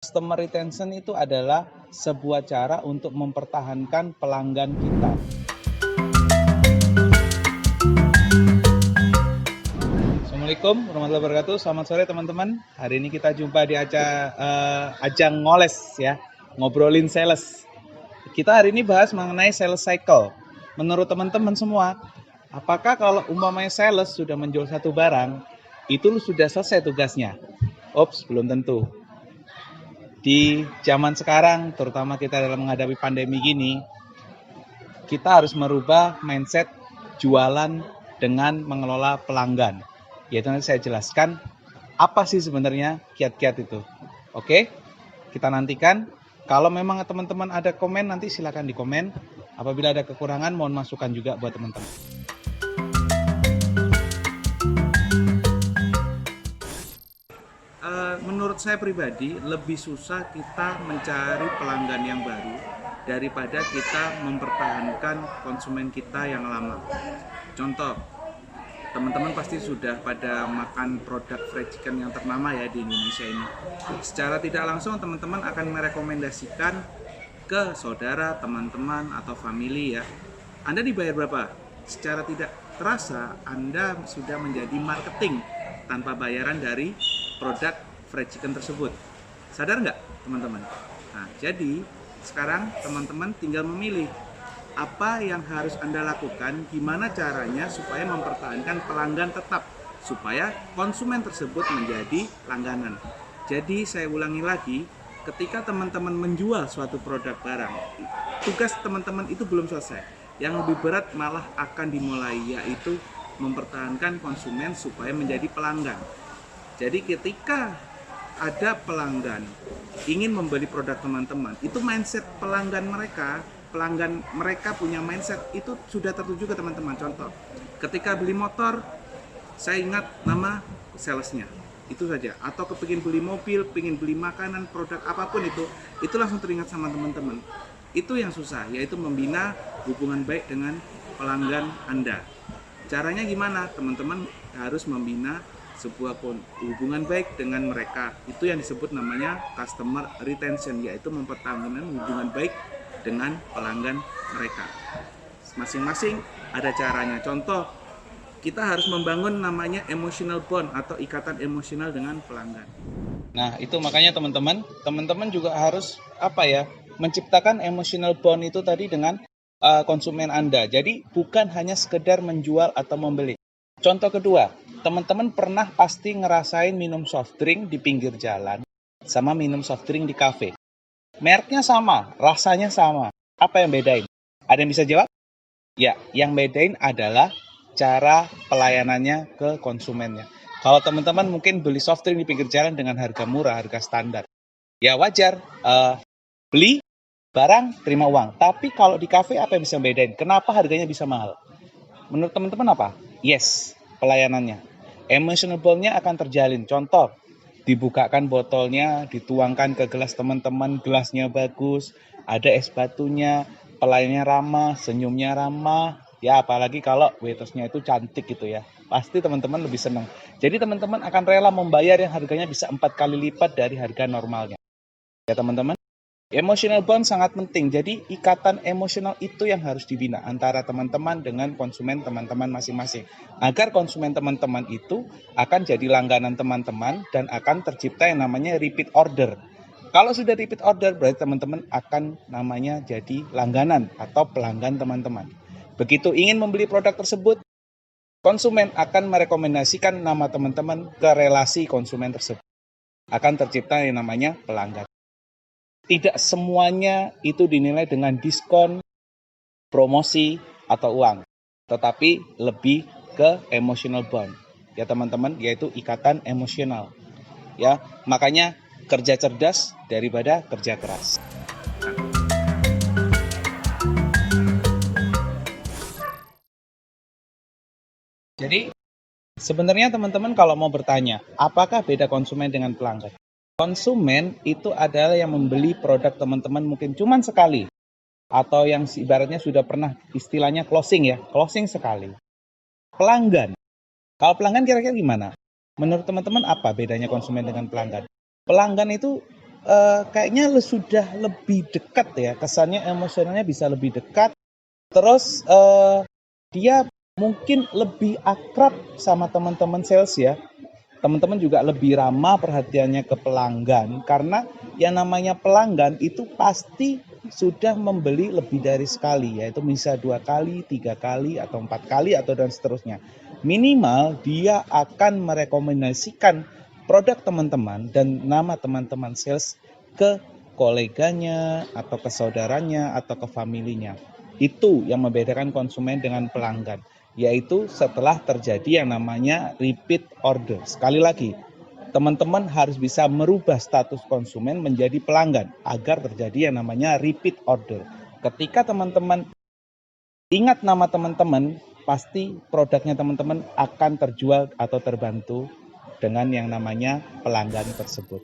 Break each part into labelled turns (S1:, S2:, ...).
S1: Customer retention itu adalah sebuah cara untuk mempertahankan pelanggan kita. Assalamualaikum warahmatullahi wabarakatuh. Selamat sore teman-teman. Hari ini kita jumpa di ajang ngoles ya, ngobrolin sales. Kita hari ini bahas mengenai sales cycle. Menurut teman-teman semua, apakah kalau umpamanya sales sudah menjual satu barang, itu sudah selesai tugasnya? Ops, belum tentu. Di zaman sekarang, terutama kita dalam menghadapi pandemi gini, kita harus merubah mindset jualan dengan mengelola pelanggan. Yaitu nanti saya jelaskan apa sih sebenarnya kiat-kiat itu. Oke, kita nantikan. Kalau memang teman-teman ada komen, nanti silakan di komen. Apabila ada kekurangan, mohon masukan juga buat teman-teman. Menurut saya pribadi, lebih susah kita mencari pelanggan yang baru daripada kita mempertahankan konsumen kita yang lama. Contoh, teman-teman pasti sudah pada makan produk fried chicken yang ternama ya di Indonesia ini. Secara tidak langsung teman-teman akan merekomendasikan ke saudara, teman-teman, atau family ya. Anda dibayar berapa? Secara tidak terasa Anda sudah menjadi marketing tanpa bayaran dari produk fried chicken tersebut. Sadar nggak teman-teman? Nah, jadi sekarang teman-teman tinggal memilih apa yang harus Anda lakukan, gimana caranya supaya mempertahankan pelanggan tetap, supaya konsumen tersebut menjadi langganan. Jadi saya ulangi lagi, ketika teman-teman menjual suatu produk barang, tugas teman-teman itu belum selesai. Yang lebih berat malah akan dimulai, yaitu mempertahankan konsumen supaya menjadi pelanggan. Jadi ketika ada pelanggan ingin membeli produk teman-teman, itu mindset pelanggan mereka punya mindset itu sudah tertuju ke teman-teman. Contoh, ketika beli motor, saya ingat nama salesnya, itu saja. Atau kepingin beli mobil, pingin beli makanan, produk apapun itu langsung teringat sama teman-teman. Itu yang susah, yaitu membina hubungan baik dengan pelanggan Anda. Caranya gimana? Teman-teman harus membina sebuah hubungan baik dengan mereka. Itu yang disebut namanya customer retention, yaitu mempertahankan hubungan baik dengan pelanggan mereka. Masing-masing ada caranya. Contoh, kita harus membangun namanya emotional bond atau ikatan emosional dengan pelanggan. Nah, itu makanya teman-teman juga harus menciptakan emotional bond itu tadi dengan konsumen Anda. Jadi bukan hanya sekedar menjual atau membeli. Contoh kedua, teman-teman pernah pasti ngerasain minum soft drink di pinggir jalan sama minum soft drink di kafe. Mereknya sama, rasanya sama. Apa yang bedain? Ada yang bisa jawab? Ya, yang bedain adalah cara pelayanannya ke konsumennya. Kalau teman-teman mungkin beli soft drink di pinggir jalan dengan harga murah, harga standar, ya wajar. Beli barang, terima uang. Tapi kalau di kafe apa yang bisa bedain? Kenapa harganya bisa mahal? Menurut teman-teman apa? Yes, pelayanannya. Emotional bond-nya akan terjalin. Contoh, dibukakan botolnya, dituangkan ke gelas teman-teman, gelasnya bagus, ada es batunya, pelayannya ramah, senyumnya ramah. Ya, apalagi kalau waitersnya itu cantik gitu ya. Pasti teman-teman lebih senang. Jadi teman-teman akan rela membayar yang harganya bisa 4 kali lipat dari harga normalnya. Ya teman-teman. Emotional bond sangat penting. Jadi ikatan emosional itu yang harus dibina antara teman-teman dengan konsumen teman-teman masing-masing. Agar konsumen teman-teman itu akan jadi langganan teman-teman dan akan tercipta yang namanya repeat order. Kalau sudah repeat order berarti teman-teman akan namanya jadi langganan atau pelanggan teman-teman. Begitu ingin membeli produk tersebut, konsumen akan merekomendasikan nama teman-teman ke relasi konsumen tersebut. Akan tercipta yang namanya pelanggan. Tidak semuanya itu dinilai dengan diskon, promosi, atau uang. Tetapi lebih ke emotional bond. Ya teman-teman, yaitu ikatan emosional. Ya, makanya kerja cerdas daripada kerja keras. Jadi, sebenarnya teman-teman kalau mau bertanya, apakah beda konsumen dengan pelanggan? Konsumen itu adalah yang membeli produk teman-teman mungkin cuma sekali. Atau yang ibaratnya sudah pernah istilahnya closing ya, closing sekali. Pelanggan. Kalau pelanggan kira-kira gimana? Menurut teman-teman apa bedanya konsumen dengan pelanggan? Pelanggan itu
S2: kayaknya sudah lebih dekat ya, kesannya emosionalnya bisa lebih dekat. Terus dia mungkin lebih akrab sama teman-teman sales ya. Teman-teman juga lebih ramah perhatiannya ke pelanggan, karena yang namanya pelanggan itu pasti sudah membeli lebih dari sekali, yaitu bisa 2 kali, 3 kali, atau 4 kali, atau dan seterusnya. Minimal dia akan merekomendasikan produk teman-teman dan nama teman-teman sales ke koleganya, atau ke saudaranya, atau ke familinya. Itu yang membedakan konsumen dengan pelanggan, yaitu setelah terjadi yang namanya repeat order. Sekali lagi, teman-teman harus bisa merubah status konsumen menjadi pelanggan agar terjadi yang namanya repeat order. Ketika teman-teman ingat nama teman-teman, pasti produknya teman-teman akan terjual atau terbantu dengan yang namanya pelanggan tersebut.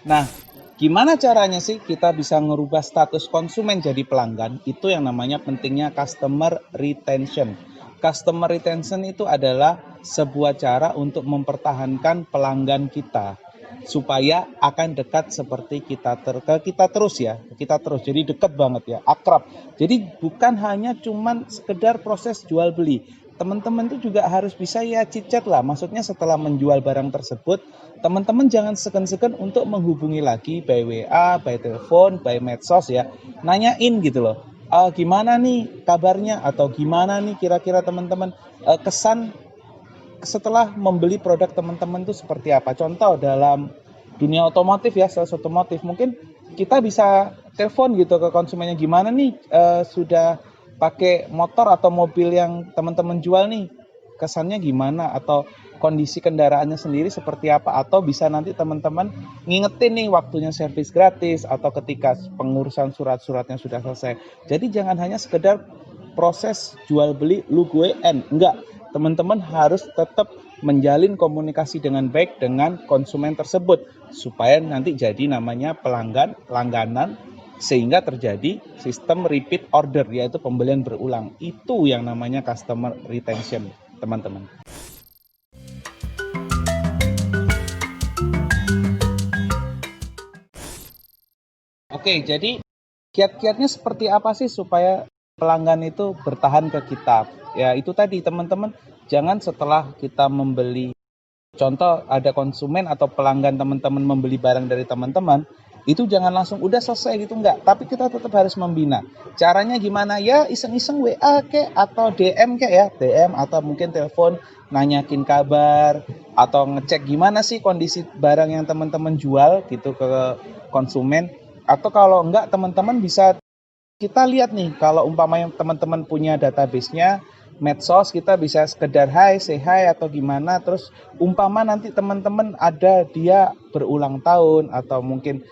S2: Nah, gimana caranya sih kita bisa ngerubah status konsumen jadi pelanggan? Itu yang namanya pentingnya customer retention. Customer retention itu adalah sebuah cara untuk mempertahankan pelanggan kita supaya akan dekat seperti kita terus ya, kita terus jadi dekat banget ya, akrab. Jadi bukan hanya cuman sekedar proses jual beli. Teman-teman itu juga harus bisa ya chit-chat lah. Maksudnya setelah menjual barang tersebut, teman-teman jangan segan-segan untuk menghubungi lagi by WA, by telepon, by medsos ya. Nanyain gitu loh. Gimana nih kabarnya, atau gimana nih kira-kira teman-teman kesan setelah membeli produk teman-teman itu seperti apa. Contoh dalam dunia otomotif ya, sales otomotif, mungkin kita bisa telepon gitu ke konsumennya, gimana nih sudah pakai motor atau mobil yang teman-teman jual nih, kesannya gimana, atau kondisi kendaraannya sendiri seperti apa, atau bisa nanti teman-teman ngingetin nih waktunya servis gratis atau ketika pengurusan surat-suratnya sudah selesai. Jadi jangan hanya sekedar proses jual beli lu gue enggak, teman-teman harus tetap menjalin komunikasi dengan baik dengan konsumen tersebut supaya nanti jadi namanya langganan, sehingga terjadi sistem repeat order, yaitu pembelian berulang. Itu yang namanya customer retention, teman-teman. Oke, jadi kiat-kiatnya seperti apa sih supaya pelanggan itu bertahan ke kita? Ya itu tadi teman-teman, jangan setelah kita membeli, contoh ada konsumen atau pelanggan teman-teman membeli barang dari teman-teman, itu jangan langsung udah selesai gitu, enggak. Tapi kita tetap harus membina. Caranya gimana? Ya iseng-iseng WA kek atau DM kek ya, DM atau mungkin telepon nanyakin kabar atau ngecek gimana sih kondisi barang yang teman-teman jual gitu ke konsumen. Atau kalau enggak, teman-teman bisa kita lihat nih, kalau umpamanya teman-teman punya database-nya, medsos, kita bisa sekedar say hi atau gimana. Terus umpama nanti teman-teman ada dia berulang tahun atau mungkin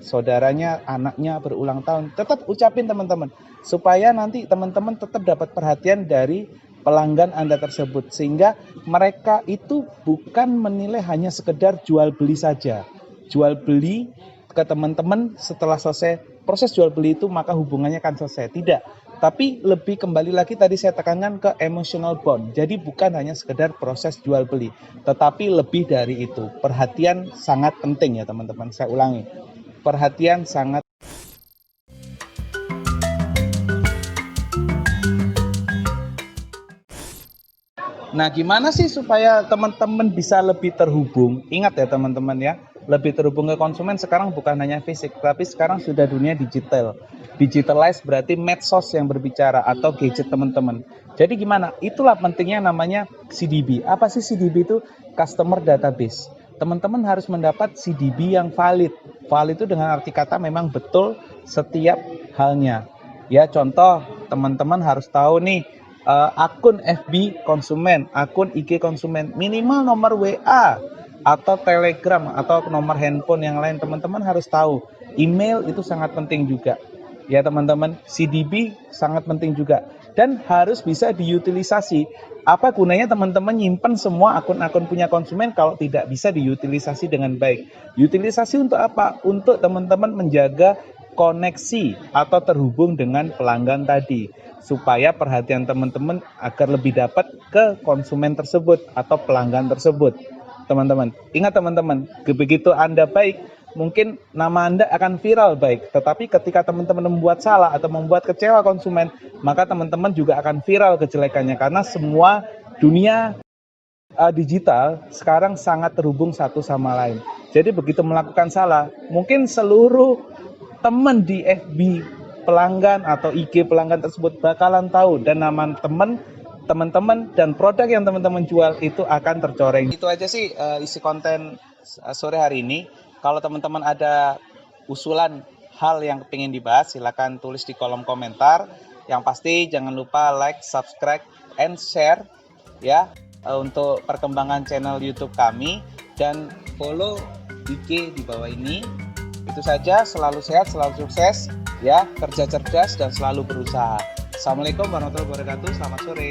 S2: saudaranya anaknya berulang tahun, tetap ucapin teman-teman supaya nanti teman-teman tetap dapat perhatian dari pelanggan Anda tersebut, sehingga mereka itu bukan menilai hanya sekedar jual beli saja. Jual beli ke teman-teman setelah selesai proses jual beli itu maka hubungannya akan selesai. Tidak, tapi lebih kembali lagi tadi saya tekankan ke emotional bond. Jadi bukan hanya sekedar proses jual beli, tetapi lebih dari itu. Perhatian sangat penting ya teman-teman. Saya ulangi, perhatian sangat. Nah, gimana sih supaya teman-teman bisa lebih terhubung? Ingat ya teman-teman ya, lebih terhubung ke konsumen sekarang bukan hanya fisik, tapi sekarang sudah dunia digital. Digitalize berarti medsos yang berbicara atau gadget teman-teman. Jadi gimana? Itulah pentingnya namanya CDB. Apa sih CDB itu? Customer Database. Teman-teman harus mendapat CDB yang valid. Valid itu dengan arti kata memang betul setiap halnya. Ya, contoh teman-teman harus tahu nih, akun FB konsumen, akun IG konsumen, minimal nomor WA atau Telegram atau nomor handphone yang lain teman-teman harus tahu. Email itu sangat penting juga. Ya teman-teman, CDB sangat penting juga dan harus bisa diutilisasi. Apa gunanya teman-teman nyimpen semua akun-akun punya konsumen kalau tidak bisa diutilisasi dengan baik? Utilisasi untuk apa? Untuk teman-teman menjaga koneksi atau terhubung dengan pelanggan tadi. supaya perhatian teman-teman agar lebih dapat ke konsumen tersebut atau pelanggan tersebut. Teman-teman, ingat teman-teman, begitu Anda baik, mungkin nama Anda akan viral baik, tetapi ketika teman-teman membuat salah atau membuat kecewa konsumen, maka teman-teman juga akan viral kejelekannya, karena semua dunia digital sekarang sangat terhubung satu sama lain. Jadi begitu melakukan salah, mungkin seluruh teman di FB pelanggan atau IG pelanggan tersebut bakalan tahu, dan nama teman-teman dan produk yang teman-teman jual itu akan tercoreng. Itu aja sih isi konten sore hari ini. Kalau teman-teman ada usulan hal yang pengen dibahas, silakan tulis di kolom komentar. Yang pasti jangan lupa like, subscribe, and share ya, untuk perkembangan channel YouTube kami, dan follow IG di bawah ini. Itu saja, selalu sehat, selalu sukses ya, kerja cerdas dan selalu berusaha. Assalamualaikum warahmatullahi wabarakatuh. Selamat sore.